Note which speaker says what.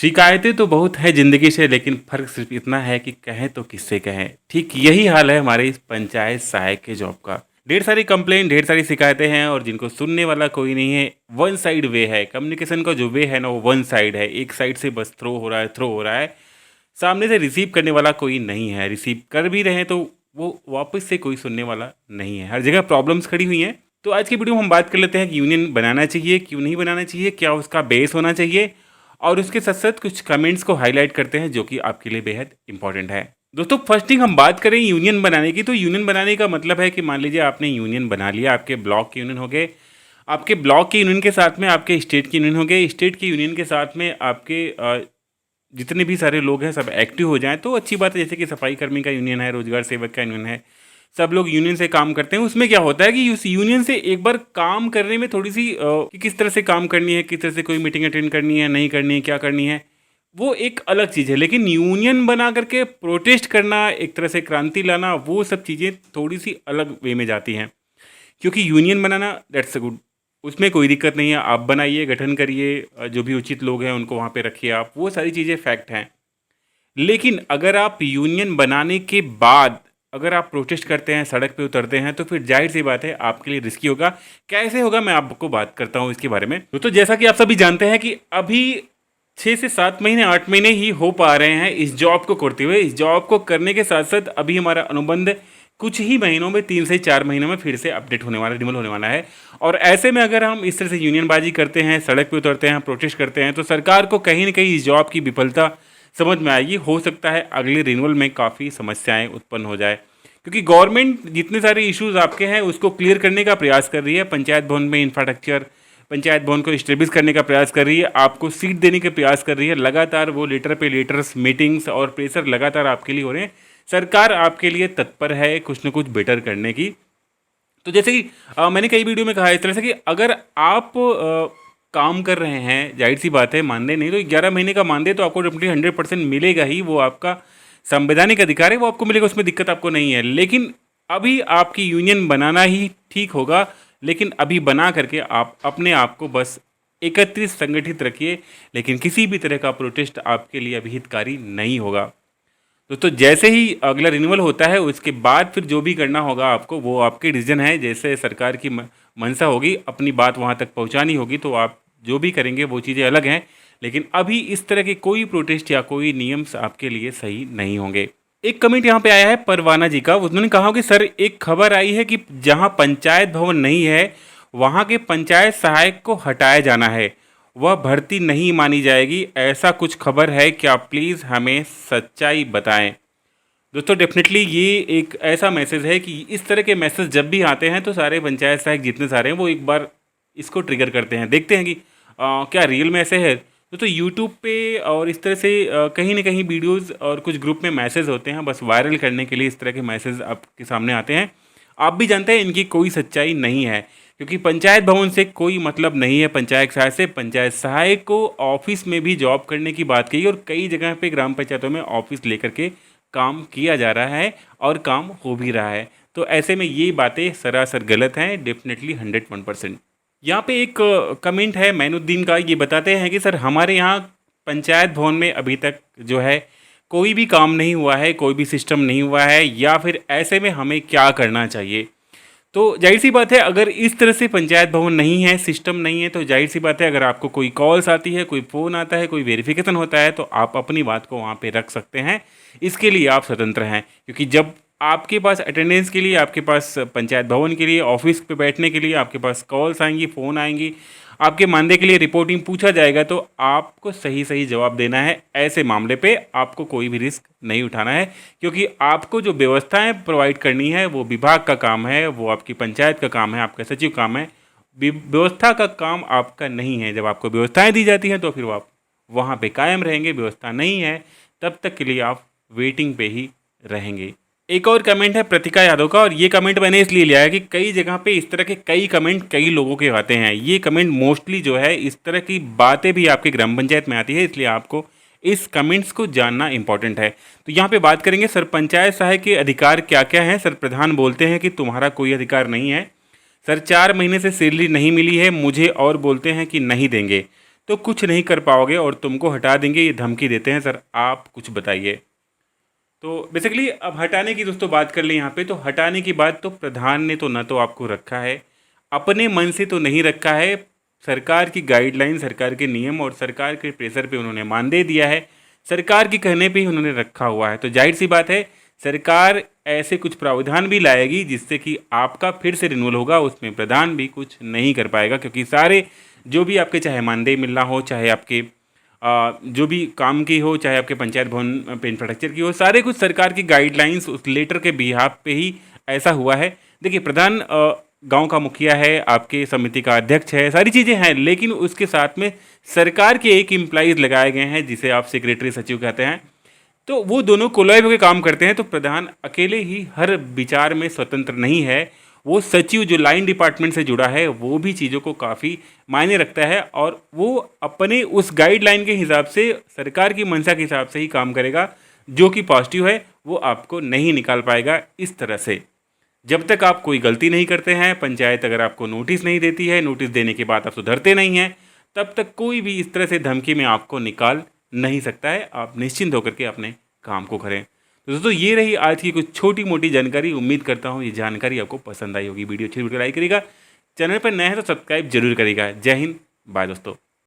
Speaker 1: शिकायतें तो बहुत है ज़िंदगी से, लेकिन फ़र्क सिर्फ़ इतना है कि कहें तो किससे कहें। ठीक यही हाल है हमारे इस पंचायत सहायक के जॉब का। ढेर सारी कंप्लेंट, ढेर सारी शिकायतें हैं और जिनको सुनने वाला कोई नहीं है। वन साइड वे है, कम्युनिकेशन का जो वे है ना वो वन साइड है। एक साइड से बस थ्रो हो रहा है। सामने से रिसीव करने वाला कोई नहीं है। रिसीव कर भी रहे हैं तो वो वापस से कोई सुनने वाला नहीं है। हर जगह प्रॉब्लम्स खड़ी हुई हैं। तो आज की वीडियो में हम बात कर लेते हैं कि यूनियन बनाना चाहिए, क्यों नहीं बनाना चाहिए, क्या उसका बेस होना चाहिए और उसके साथ साथ कुछ कमेंट्स को हाईलाइट करते हैं जो कि आपके लिए बेहद इंपॉर्टेंट है। दोस्तों, फर्स्ट थिंग हम बात करें यूनियन बनाने की, तो यूनियन बनाने का मतलब है कि मान लीजिए आपने यूनियन बना लिया। आपके ब्लॉक के यूनियन हो गए, आपके ब्लॉक के यूनियन के साथ में आपके स्टेट के यूनियन हो गए, स्टेट के यूनियन के साथ में आपके जितने भी सारे लोग हैं सब एक्टिव हो जाएं तो अच्छी बात है। जैसे कि सफाई कर्मी का यूनियन है, रोजगार सेवक का यूनियन है, सब लोग यूनियन से काम करते हैं। उसमें क्या होता है कि उस यूनियन से एक बार काम करने में थोड़ी सी कि किस तरह से काम करनी है, किस तरह से कोई मीटिंग अटेंड करनी है, नहीं करनी है, क्या करनी है, वो एक अलग चीज़ है। लेकिन यूनियन बना करके प्रोटेस्ट करना, एक तरह से क्रांति लाना, वो सब चीज़ें थोड़ी सी अलग वे में जाती हैं। क्योंकि union banana that's a good, उसमें कोई दिक्कत नहीं है। आप बनाइए, गठन करिए, जो भी उचित लोग हैं उनको वहाँ पे रखिए आप, वो सारी चीज़ें फैक्ट हैं। लेकिन अगर आप यूनियन बनाने के बाद अगर आप प्रोटेस्ट करते हैं, सड़क पे उतरते हैं, तो फिर जाहिर सी बात है आपके लिए रिस्की होगा। कैसे होगा मैं आपको बात करता हूँ इसके बारे में। तो जैसा कि आप सभी जानते हैं कि अभी 6 से 7 महीने 8 महीने ही हो पा रहे हैं इस जॉब को करते हुए। इस जॉब को करने के साथ साथ अभी हमारा अनुबंध कुछ ही महीनों में, 3 से 4 महीनों में फिर से अपडेट होने वाला, रिन्यूअल होने वाला है। और ऐसे में अगर हम इस तरह से यूनियनबाजी करते हैं, सड़क पे उतरते हैं, प्रोटेस्ट करते हैं, तो सरकार को कहीं ना कहीं इस जॉब की विफलता समझ में आएगी। हो सकता है अगले रिन्यूअल में काफ़ी समस्याएं उत्पन्न हो जाए, क्योंकि गवर्नमेंट जितने सारे इश्यूज आपके हैं उसको क्लियर करने का प्रयास कर रही है। पंचायत भवन में इंफ्रास्ट्रक्चर, पंचायत भवन को स्टेब्लिश करने का प्रयास कर रही है, आपको सीट देने के प्रयास कर रही है। लगातार वो लेटर पे लेटर्स, मीटिंग्स और प्रेशर लगातार आपके लिए हो रहे हैं। सरकार आपके लिए तत्पर है कुछ न कुछ बेटर करने की। तो जैसे कि मैंने कई वीडियो में कहा इस तरह से कि अगर आप काम कर रहे हैं, जाहिर सी बात है मानदेय नहीं तो 11 महीने का मानदेय तो आपको डेफिनेटली 100% मिलेगा ही। वो आपका संवैधानिक अधिकार है, वो आपको मिलेगा, उसमें दिक्कत आपको नहीं है। लेकिन अभी आपकी यूनियन बनाना ही ठीक होगा। लेकिन अभी बना करके आप अपने आप को बस एकत्रित, संगठित रखिए। लेकिन किसी भी तरह का प्रोटेस्ट आपके लिए अभी हितकारी नहीं होगा। तो जैसे ही अगला रिन्यूअल होता है उसके बाद फिर जो भी करना होगा आपको, वो आपके डिसीजन है। जैसे सरकार की मंशा होगी, अपनी बात वहाँ तक पहुँचानी होगी, तो आप जो भी करेंगे वो चीज़ें अलग हैं। लेकिन अभी इस तरह के कोई प्रोटेस्ट या कोई नियम्स आपके लिए सही नहीं होंगे। एक कमेंट यहाँ पे आया है परवाना जी का। उन्होंने कहा कि सर, एक खबर आई है कि जहाँ पंचायत भवन नहीं है वहाँ के पंचायत सहायक को हटाया जाना है, वह भर्ती नहीं मानी जाएगी, ऐसा कुछ खबर है क्या? प्लीज़ हमें सच्चाई बताएं। दोस्तों, डेफिनेटली ये एक ऐसा मैसेज है कि इस तरह के मैसेज जब भी आते हैं तो सारे पंचायत सहायक जितने सारे हैं वो एक बार इसको ट्रिगर करते हैं, देखते हैं कि क्या रियल में ऐसे है। तो यूट्यूब पे और इस तरह से कहीं ना कहीं वीडियोस और कुछ ग्रुप में मैसेज होते हैं, बस वायरल करने के लिए इस तरह के मैसेज आपके सामने आते हैं। आप भी जानते हैं इनकी कोई सच्चाई नहीं है, क्योंकि पंचायत भवन से कोई मतलब नहीं है पंचायत सहायक से। पंचायत सहायक को ऑफिस में भी जॉब करने की बात कही और कई जगह पे ग्राम पंचायतों में ऑफिस लेकर के काम किया जा रहा है और काम हो भी रहा है। तो ऐसे में ये बातें सरासर गलत हैं, डेफिनेटली 101%। यहाँ पे एक कमेंट है मैनुद्दीन का। ये बताते हैं कि सर, हमारे यहाँ पंचायत भवन में अभी तक जो है कोई भी काम नहीं हुआ है, कोई भी सिस्टम नहीं हुआ है, या फिर ऐसे में हमें क्या करना चाहिए? तो जाहिर सी बात है, अगर इस तरह से पंचायत भवन नहीं है, सिस्टम नहीं है, तो जाहिर सी बात है अगर आपको कोई कॉल्स आती है, कोई फ़ोन आता है, कोई वेरिफिकेशन होता है, तो आप अपनी बात को वहाँ पे रख सकते हैं। इसके लिए आप स्वतंत्र हैं, क्योंकि जब आपके पास अटेंडेंस के लिए, आपके पास पंचायत भवन के लिए, ऑफिस पे बैठने के लिए आपके पास कॉल्स आएंगी, फ़ोन आएंगी, आपके मानदेय के लिए रिपोर्टिंग पूछा जाएगा, तो आपको सही सही जवाब देना है। ऐसे मामले पे आपको कोई भी रिस्क नहीं उठाना है, क्योंकि आपको जो व्यवस्थाएं प्रोवाइड करनी है वो विभाग का काम है, वो आपकी पंचायत का काम है, आपका सचिव काम है। व्यवस्था का काम आपका नहीं है। जब आपको व्यवस्थाएं दी जाती हैं तो फिर आप वहाँ पे कायम रहेंगे। व्यवस्था नहीं है तब तक के लिए आप वेटिंग पे ही रहेंगे। एक और कमेंट है प्रतिका यादव का, और ये कमेंट मैंने इसलिए लिया है कि कई जगह पे इस तरह के कई कमेंट कई लोगों के आते हैं। ये कमेंट मोस्टली जो है इस तरह की बातें भी आपके ग्राम पंचायत में आती है, इसलिए आपको इस कमेंट्स को जानना इंपॉर्टेंट है। तो यहाँ पे बात करेंगे सर, पंचायत सहायक के अधिकार क्या क्या हैं? सर, प्रधान बोलते हैं कि तुम्हारा कोई अधिकार नहीं है। सर, 4 महीने से सैलरी नहीं मिली है मुझे और बोलते हैं कि नहीं देंगे। तो कुछ नहीं कर पाओगे और तुमको हटा देंगे, ये धमकी देते हैं। सर आप कुछ बताइए। तो बेसिकली अब हटाने की दोस्तों बात कर लें यहाँ पे, तो हटाने की बात तो प्रधान ने तो ना तो आपको रखा है, अपने मन से तो नहीं रखा है। सरकार की गाइडलाइन, सरकार के नियम और सरकार के प्रेशर पे उन्होंने मानदेय दिया है, सरकार के कहने पे ही उन्होंने रखा हुआ है। तो जाहिर सी बात है सरकार ऐसे कुछ प्रावधान भी लाएगी जिससे कि आपका फिर से रिन्यूअल होगा, उसमें प्रधान भी कुछ नहीं कर पाएगा, क्योंकि सारे जो भी आपके चाहे मानदेय मिलना हो, चाहे आपके जो भी काम की हो, चाहे आपके पंचायत भवन पे इंफ्रास्ट्रक्चर की हो, सारे कुछ सरकार की गाइडलाइंस उस लेटर के बिहाफ पे ही ऐसा हुआ है। देखिए प्रधान गांव का मुखिया है, आपके समिति का अध्यक्ष है, सारी चीज़ें हैं, लेकिन उसके साथ में सरकार के एक एम्प्लॉइज लगाए गए हैं जिसे आप सेक्रेटरी सचिव कहते हैं। तो वो दोनों कोलैब होकर काम करते हैं। तो प्रधान अकेले ही हर विचार में स्वतंत्र नहीं है, वो सचिव जो लाइन डिपार्टमेंट से जुड़ा है वो भी चीज़ों को काफ़ी मायने रखता है, और वो अपने उस गाइडलाइन के हिसाब से, सरकार की मंशा के हिसाब से ही काम करेगा। जो कि पॉजिटिव है वो आपको नहीं निकाल पाएगा इस तरह से। जब तक आप कोई गलती नहीं करते हैं, पंचायत अगर आपको नोटिस नहीं देती है, नोटिस देने के बाद आप सुधरते नहीं हैं, तब तक कोई भी इस तरह से धमकी में आपको निकाल नहीं सकता है। आप निश्चिंत होकर के अपने काम को करें। तो दोस्तों ये रही आज की कुछ छोटी मोटी जानकारी। उम्मीद करता हूँ ये जानकारी आपको पसंद आई होगी। वीडियो अच्छी वीडियो लाइक करिएगा, चैनल पर नए हैं तो सब्सक्राइब जरूर करिएगा। जय हिंद, बाय दोस्तों।